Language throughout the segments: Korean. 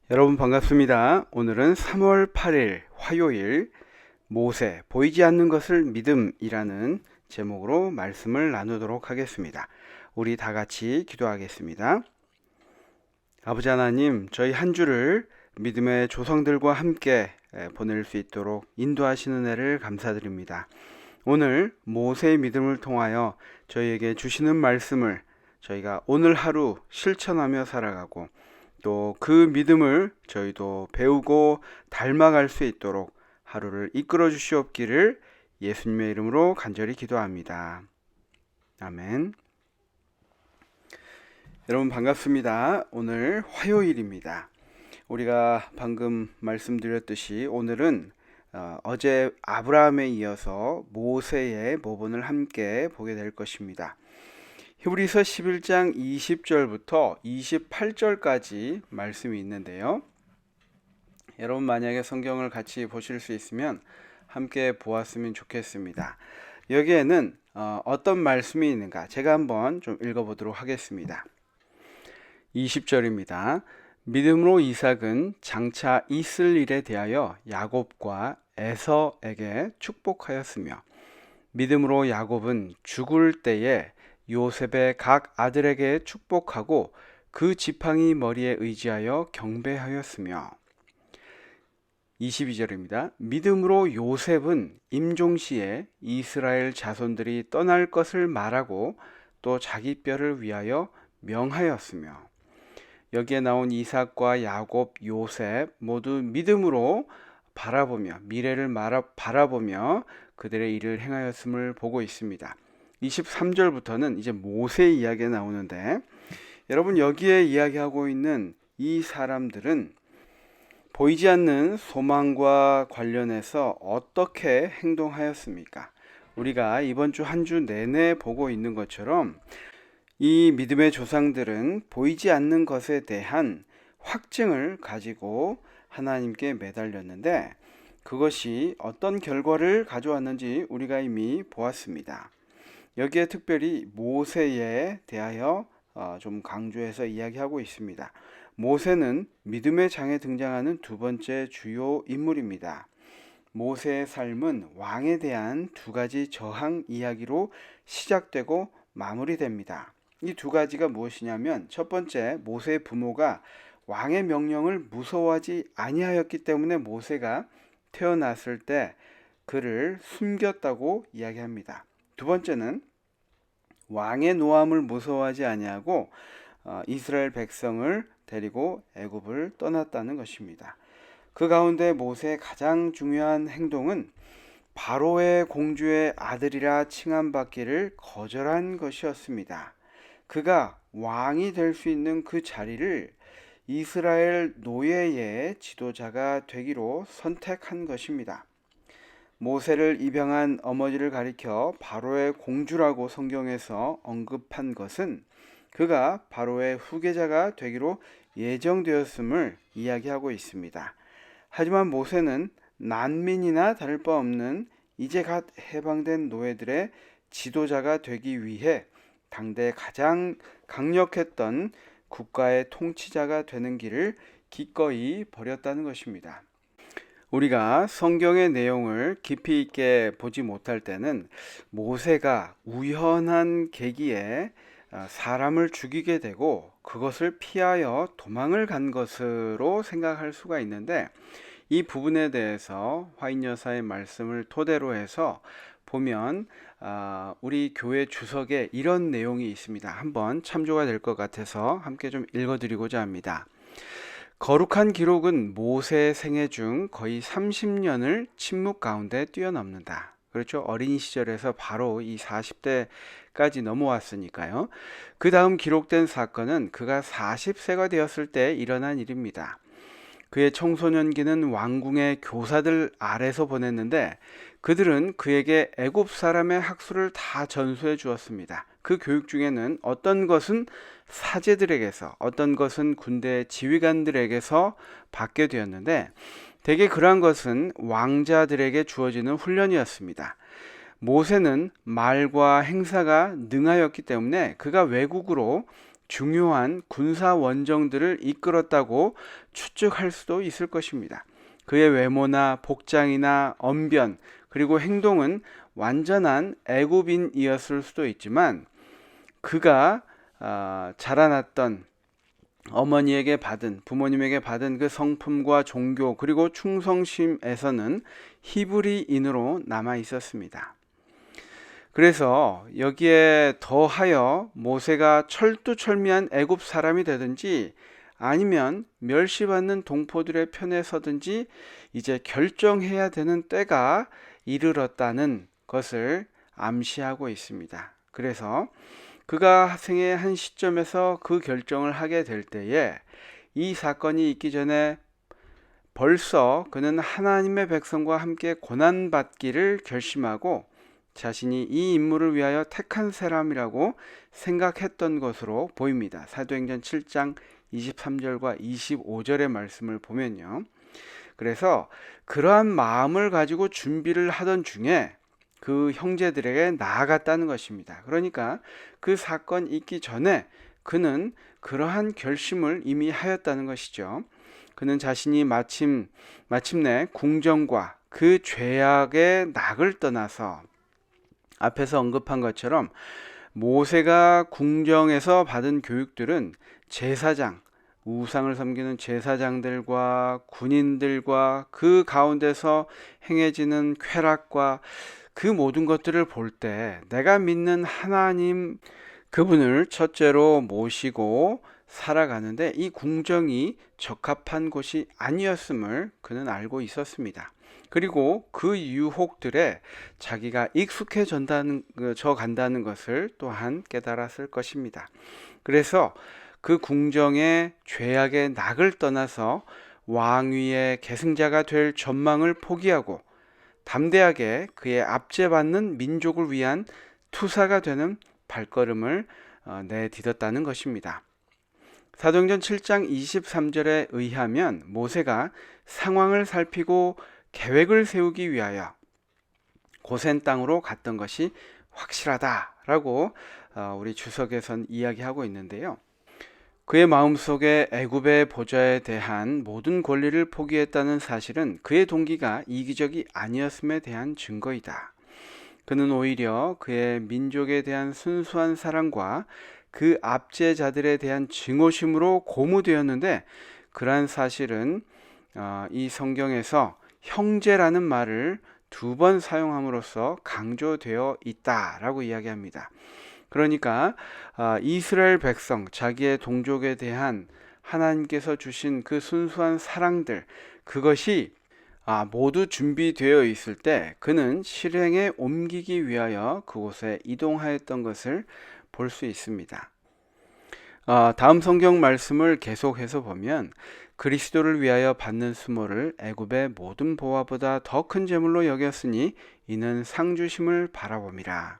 여러분 반갑습니다. 오늘은 3월 8일 화요일 모세 보이지 않는 것을 믿음이라는 제목으로 말씀을 나누도록 하겠습니다. 우리 다 같이 기도하겠습니다. 아버지 하나님, 저희 한 주를 믿음의 조상들과 함께 보낼 수 있도록 인도하시는 은혜를 감사드립니다. 오늘 모세의 믿음을 통하여 저희에게 주시는 말씀을 저희가 오늘 하루 실천하며 살아가고 또 그 믿음을 저희도 배우고 닮아갈 수 있도록 하루를 이끌어 주시옵기를 예수님의 이름으로 간절히 기도합니다. 아멘. 여러분 반갑습니다. 오늘 화요일입니다. 우리가 방금 말씀드렸듯이 오늘은 어제 아브라함에 이어서 모세의 모본을 함께 보게 될 것입니다. 히브리서 11장 20절부터 28절까지 말씀이 있는데요. 여러분 만약에 성경을 같이 보실 수 있으면 함께 보았으면 좋겠습니다. 여기에는 어떤 말씀이 있는가 제가 한번 좀 읽어보도록 하겠습니다. 20절입니다. 믿음으로 이삭은 장차 있을 일에 대하여 야곱과 에서에게 축복하였으며 믿음으로 야곱은 죽을 때에 요셉의 각 아들에게 축복하고 그 지팡이 머리에 의지하여 경배하였으며 22절입니다. 믿음으로 요셉은 임종시에 이스라엘 자손들이 떠날 것을 말하고 또 자기 뼈를 위하여 명하였으며 여기에 나온 이삭과 야곱, 요셉 모두 믿음으로 바라보며 미래를 바라보며 그들의 일을 행하였음을 보고 있습니다. 23절부터는 이제 모세 이야기가 나오는데 여러분 여기에 이야기하고 있는 이 사람들은 보이지 않는 소망과 관련해서 어떻게 행동하였습니까? 우리가 이번 주 한 주 내내 보고 있는 것처럼 이 믿음의 조상들은 보이지 않는 것에 대한 확증을 가지고 하나님께 매달렸는데 그것이 어떤 결과를 가져왔는지 우리가 이미 보았습니다. 여기에 특별히 모세에 대하여 좀 강조해서 이야기하고 있습니다. 모세는 믿음의 장에 등장하는 두 번째 주요 인물입니다. 모세의 삶은 왕에 대한 두 가지 저항 이야기로 시작되고 마무리됩니다. 이 두 가지가 무엇이냐면 첫 번째, 모세의 부모가 왕의 명령을 무서워하지 아니하였기 때문에 모세가 태어났을 때 그를 숨겼다고 이야기합니다. 두 번째는 왕의 노함을 무서워하지 아니하고 이스라엘 백성을 데리고 애굽을 떠났다는 것입니다. 그 가운데 모세의 가장 중요한 행동은 바로의 공주의 아들이라 칭함받기를 거절한 것이었습니다. 그가 왕이 될 수 있는 그 자리를 이스라엘 노예의 지도자가 되기로 선택한 것입니다. 모세를 입양한 어머니를 가리켜 바로의 공주라고 성경에서 언급한 것은 그가 바로의 후계자가 되기로 예정되었음을 이야기하고 있습니다. 하지만 모세는 난민이나 다를 바 없는 이제 갓 해방된 노예들의 지도자가 되기 위해 당대 가장 강력했던 국가의 통치자가 되는 길을 기꺼이 버렸다는 것입니다. 우리가 성경의 내용을 깊이 있게 보지 못할 때는 모세가 우연한 계기에 사람을 죽이게 되고 그것을 피하여 도망을 간 것으로 생각할 수가 있는데 이 부분에 대해서 화인 여사의 말씀을 토대로 해서 보면 우리 교회 주석에 이런 내용이 있습니다. 한번 참조가 될 것 같아서 함께 좀 읽어드리고자 합니다. 거룩한 기록은 모세의 생애 중 거의 30년을 침묵 가운데 뛰어넘는다. 그렇죠. 어린 시절에서 바로 이 40대까지 넘어왔으니까요. 그 다음 기록된 사건은 그가 40세가 되었을 때 일어난 일입니다. 그의 청소년기는 왕궁의 교사들 아래서 보냈는데 그들은 그에게 애굽 사람의 학술을 다 전수해 주었습니다. 그 교육 중에는 어떤 것은 사제들에게서 어떤 것은 군대 지휘관들에게서 받게 되었는데 대개 그러한 것은 왕자들에게 주어지는 훈련이었습니다. 모세는 말과 행사가 능하였기 때문에 그가 외국으로 중요한 군사 원정들을 이끌었다고 추측할 수도 있을 것입니다. 그의 외모나 복장이나 언변 그리고 행동은 완전한 애굽인이었을 수도 있지만 그가 자라났던 부모님에게 받은 그 성품과 종교 그리고 충성심에서는 히브리인으로 남아 있었습니다. 그래서 여기에 더하여 모세가 철두철미한 애굽 사람이 되든지 아니면 멸시받는 동포들의 편에 서든지 이제 결정해야 되는 때가 이르렀다는 것을 암시하고 있습니다. 그래서 그가 생의 한 시점에서 그 결정을 하게 될 때에 이 사건이 있기 전에 벌써 그는 하나님의 백성과 함께 고난받기를 결심하고 자신이 이 임무를 위하여 택한 사람이라고 생각했던 것으로 보입니다. 사도행전 7장 23절과 25절의 말씀을 보면요. 그래서 그러한 마음을 가지고 준비를 하던 중에 그 형제들에게 나아갔다는 것입니다. 그러니까 그 사건 있기 전에 그는 그러한 결심을 이미 하였다는 것이죠. 그는 자신이 마침내 궁정과 그 죄악의 낙을 떠나서 앞에서 언급한 것처럼 모세가 궁정에서 받은 교육들은 제사장, 우상을 섬기는 제사장들과 군인들과 그 가운데서 행해지는 쾌락과 그 모든 것들을 볼 때 내가 믿는 하나님 그분을 첫째로 모시고 살아가는데 이 궁정이 적합한 곳이 아니었음을 그는 알고 있었습니다. 그리고 그 유혹들에 자기가 익숙해져 간다는 것을 또한 깨달았을 것입니다. 그래서 그 궁정의 죄악의 낙을 떠나서 왕위의 계승자가 될 전망을 포기하고 담대하게 그의 압제받는 민족을 위한 투사가 되는 발걸음을 내딛었다는 것입니다. 사도행전 7장 23절에 의하면 모세가 상황을 살피고 계획을 세우기 위하여 고센 땅으로 갔던 것이 확실하다라고 우리 주석에선 이야기하고 있는데요. 그의 마음속에 애굽의 보좌에 대한 모든 권리를 포기했다는 사실은 그의 동기가 이기적이 아니었음에 대한 증거이다. 그는 오히려 그의 민족에 대한 순수한 사랑과 그 압제자들에 대한 증오심으로 고무되었는데 그러한 사실은 이 성경에서 형제라는 말을 2번 사용함으로써 강조되어 있다라고 이야기합니다. 그러니까 이스라엘 백성, 자기의 동족에 대한 하나님께서 주신 그 순수한 사랑들, 그것이 모두 준비되어 있을 때 그는 실행에 옮기기 위하여 그곳에 이동하였던 것을 볼 수 있습니다. 다음 성경 말씀을 계속해서 보면 그리스도를 위하여 받는 수모를 애굽의 모든 보화보다 더 큰 재물로 여겼으니 이는 상 주심을 바라봄이라.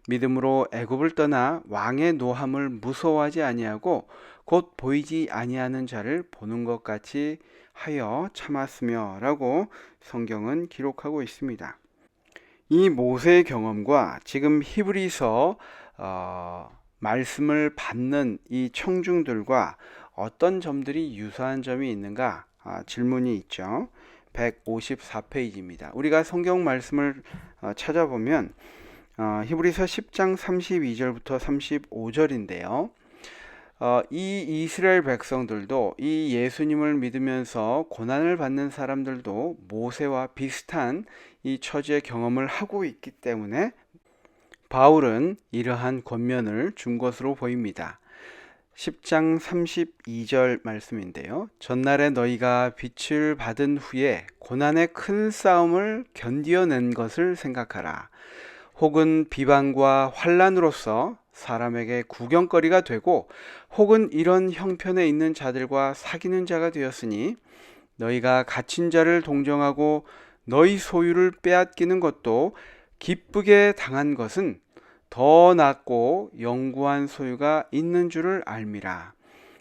믿음으로 애굽을 떠나 왕의 노함을 무서워하지 아니하고 곧 보이지 아니하는 자를 보는 것 같이 하여 참았으며 라고 성경은 기록하고 있습니다. 이 모세의 경험과 지금 히브리서 말씀을 받는 이 청중들과 어떤 점들이 유사한 점이 있는가 질문이 있죠. 154페이지입니다. 우리가 성경 말씀을 찾아보면 히브리서 10장 32절부터 35절인데요. 이 이스라엘 백성들도 이 예수님을 믿으면서 고난을 받는 사람들도 모세와 비슷한 이 처지의 경험을 하고 있기 때문에 바울은 이러한 권면을 준 것으로 보입니다. 10장 32절 말씀인데요. 전날에 너희가 빛을 받은 후에 고난의 큰 싸움을 견디어낸 것을 생각하라. 혹은 비방과 환난으로서 사람에게 구경거리가 되고 혹은 이런 형편에 있는 자들과 사귀는 자가 되었으니 너희가 갇힌 자를 동정하고 너희 소유를 빼앗기는 것도 기쁘게 당한 것은 더 낫고 영구한 소유가 있는 줄을 알미라.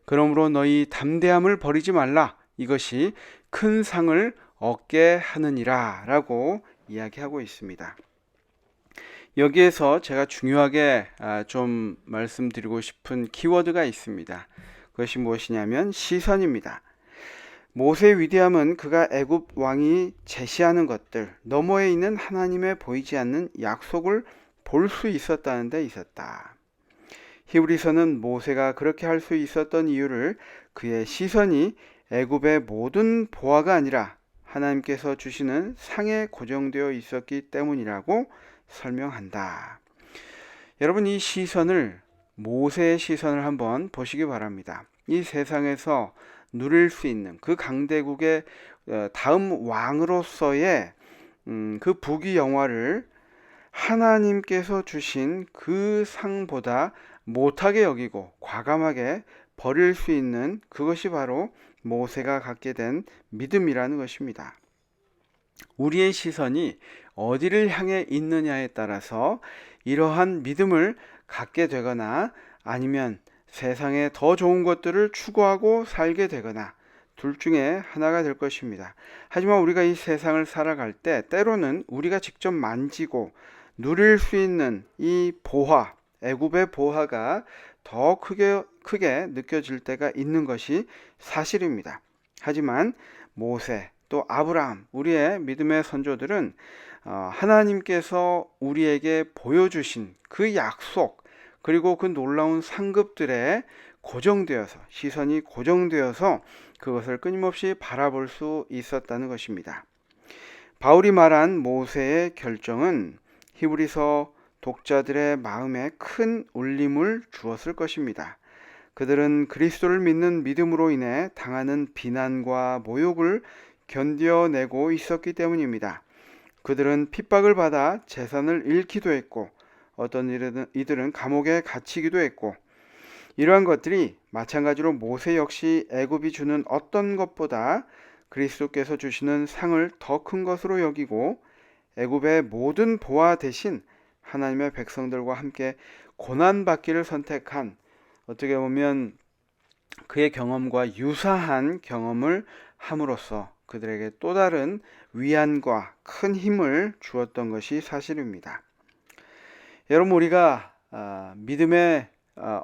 그러므로 너희 담대함을 버리지 말라. 이것이 큰 상을 얻게 하느니라 라고 이야기하고 있습니다. 여기에서 제가 중요하게 좀 말씀드리고 싶은 키워드가 있습니다. 그것이 무엇이냐면 시선입니다. 모세의 위대함은 그가 애굽 왕이 제시하는 것들 너머에 있는 하나님의 보이지 않는 약속을 볼 수 있었다는 데 있었다. 히브리서는 모세가 그렇게 할 수 있었던 이유를 그의 시선이 애굽의 모든 보화가 아니라 하나님께서 주시는 상에 고정되어 있었기 때문이라고 설명한다. 여러분, 이 시선을, 모세의 시선을 한번 보시기 바랍니다. 이 세상에서 누릴 수 있는 그 강대국의 다음 왕으로서의 그 부귀 영화를 하나님께서 주신 그 상보다 못하게 여기고 과감하게 버릴 수 있는, 그것이 바로 모세가 갖게 된 믿음이라는 것입니다. 우리의 시선이 어디를 향해 있느냐에 따라서 이러한 믿음을 갖게 되거나 아니면 세상에 더 좋은 것들을 추구하고 살게 되거나 둘 중에 하나가 될 것입니다. 하지만 우리가 이 세상을 살아갈 때 때로는 우리가 직접 만지고 누릴 수 있는 이 보화, 애굽의 보화가 더 크게 느껴질 때가 있는 것이 사실입니다. 하지만 모세, 또 아브라함, 우리의 믿음의 선조들은 하나님께서 우리에게 보여주신 그 약속, 그리고 그 놀라운 상급들에 고정되어서, 시선이 고정되어서 그것을 끊임없이 바라볼 수 있었다는 것입니다. 바울이 말한 모세의 결정은 히브리서 독자들의 마음에 큰 울림을 주었을 것입니다. 그들은 그리스도를 믿는 믿음으로 인해 당하는 비난과 모욕을 견뎌내고 있었기 때문입니다. 그들은 핍박을 받아 재산을 잃기도 했고 어떤 이들은 감옥에 갇히기도 했고, 이러한 것들이 마찬가지로 모세 역시 애굽이 주는 어떤 것보다 그리스도께서 주시는 상을 더 큰 것으로 여기고 애굽의 모든 보화 대신 하나님의 백성들과 함께 고난받기를 선택한, 어떻게 보면 그의 경험과 유사한 경험을 함으로써 그들에게 또 다른 위안과 큰 힘을 주었던 것이 사실입니다. 여러분, 우리가 믿음의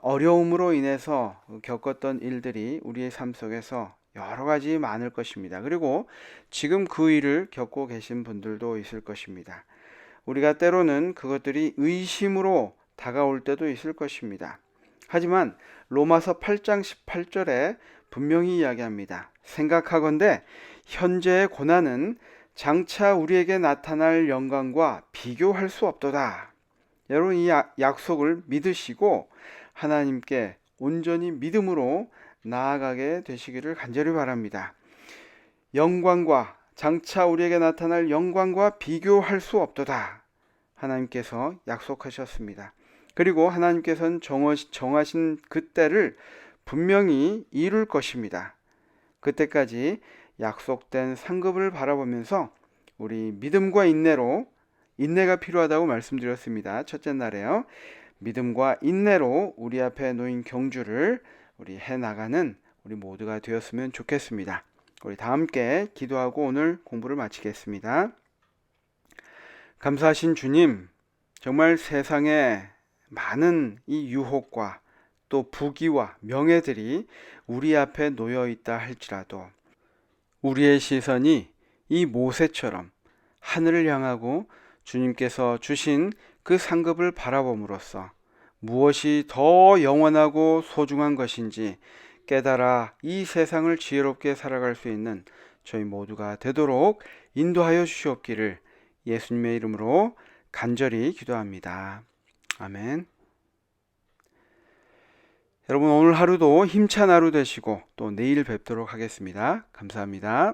어려움으로 인해서 겪었던 일들이 우리의 삶 속에서 여러 가지 많을 것입니다. 그리고 지금 그 일을 겪고 계신 분들도 있을 것입니다. 우리가 때로는 그것들이 의심으로 다가올 때도 있을 것입니다. 하지만 로마서 8장 18절에 분명히 이야기합니다. 생각하건대 현재의 고난은 장차 우리에게 나타날 영광과 비교할 수 없도다. 여러분, 이 약속을 믿으시고 하나님께 온전히 믿음으로 나아가게 되시기를 간절히 바랍니다. 영광과, 장차 우리에게 나타날 영광과 비교할 수 없도다. 하나님께서 약속하셨습니다. 그리고 하나님께서는 정하신 그때를 분명히 이룰 것입니다. 그때까지 약속된 상급을 바라보면서 우리 믿음과 인내가 필요하다고 말씀드렸습니다. 첫째 날에요. 믿음과 인내로 우리 앞에 놓인 경주를 우리 해나가는 우리 모두가 되었으면 좋겠습니다. 우리 다 함께 기도하고 오늘 공부를 마치겠습니다. 감사하신 주님, 정말 세상에 많은 이 유혹과 또 부귀와 명예들이 우리 앞에 놓여 있다 할지라도 우리의 시선이 이 모세처럼 하늘을 향하고 주님께서 주신 그 상급을 바라봄으로써 무엇이 더 영원하고 소중한 것인지 깨달아 이 세상을 지혜롭게 살아갈 수 있는 저희 모두가 되도록 인도하여 주시옵기를 예수님의 이름으로 간절히 기도합니다. 아멘. 여러분, 오늘 하루도 힘찬 하루 되시고 또 내일 뵙도록 하겠습니다. 감사합니다.